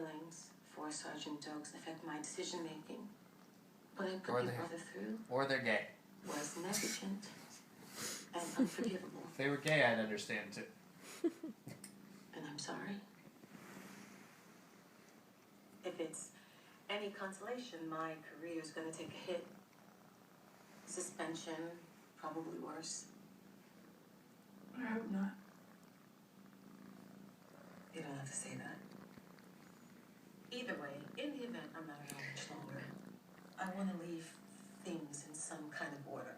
feelings for Sergeant Doakes affect my decision-making. What I put your brother through... Or they're gay. ...was negligent and unforgivable. If they were gay, I'd understand too. And I'm sorry. If it's any consolation, my career is going to take a hit. Suspension, probably worse. I hope not. You don't have to say that. Either way, in the event I'm not around much longer, I want to leave things in some kind of order.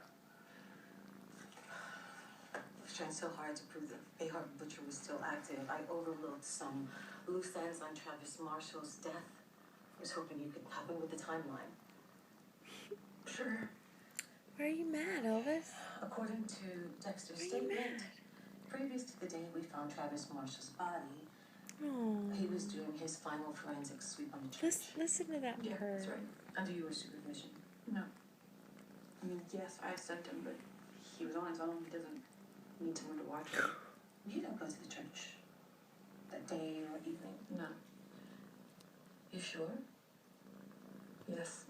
I've tried so hard to prove that Bayhart Butcher was still active. I overlooked some loose ends on Travis Marshall's death. I was hoping you could help me with the timeline. Sure. Why are you mad, Elvis? According to Dexter's statement, previous to the day we found Travis Marshall's body, he was doing his final forensic sweep on the church. Listen to that Yeah, purr. that's right. Under your supervision. No. I mean, yes, I sent him, but he was on his own. He doesn't need someone to watch him. You don't go to the church that day or evening. No. You sure? Yes.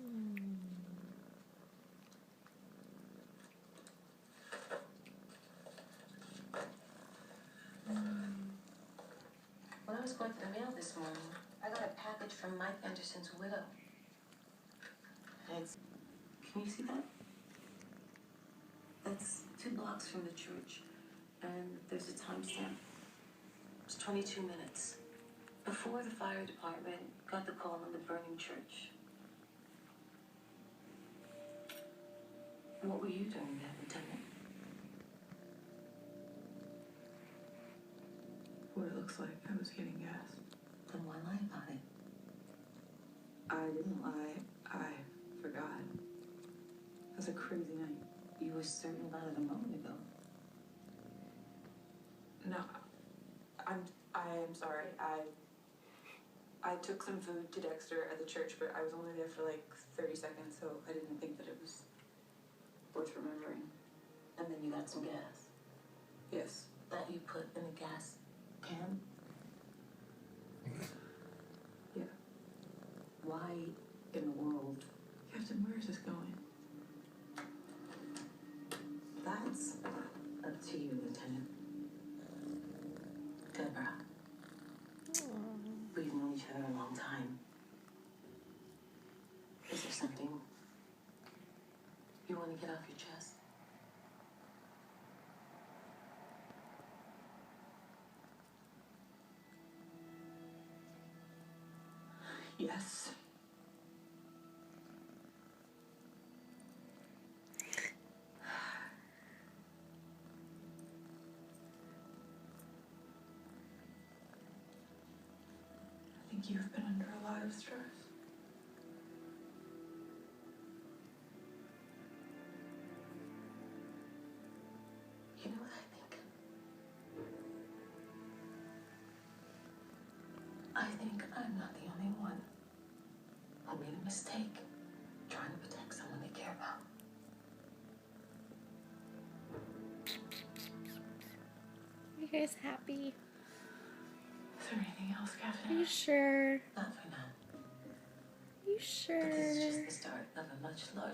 When I was going to the mail this morning, I got a package from Mike Anderson's widow. It's... Can you see that? That's 2 blocks from the church. And there's a timestamp. It's 22 minutes. Before the fire department got the call on the burning church. What were you doing there, Lieutenant? What it looks like. I was getting gas. Then why lie about it? I didn't lie. I forgot. It was a crazy night. You were certain about it a moment ago. No, I am sorry. I took some food to Dexter at the church, but I was only there for like 30 seconds, so I didn't think that it was worth remembering. And then you got some gas. Yes. That you put in the gas can? Yeah. Why in the world? Captain, where is this going? That's up to you, Lieutenant. Deborah. We've known each other a long time. Is there something you want to get off your chest? Yes. I think you've been under a lot of stress. You know what I think? I think I'm not the only one who made a mistake trying to protect someone they care about. Are you guys happy? Is there anything else, Captain? Are you sure? Not for now. Are you sure? But this is just the start of a much larger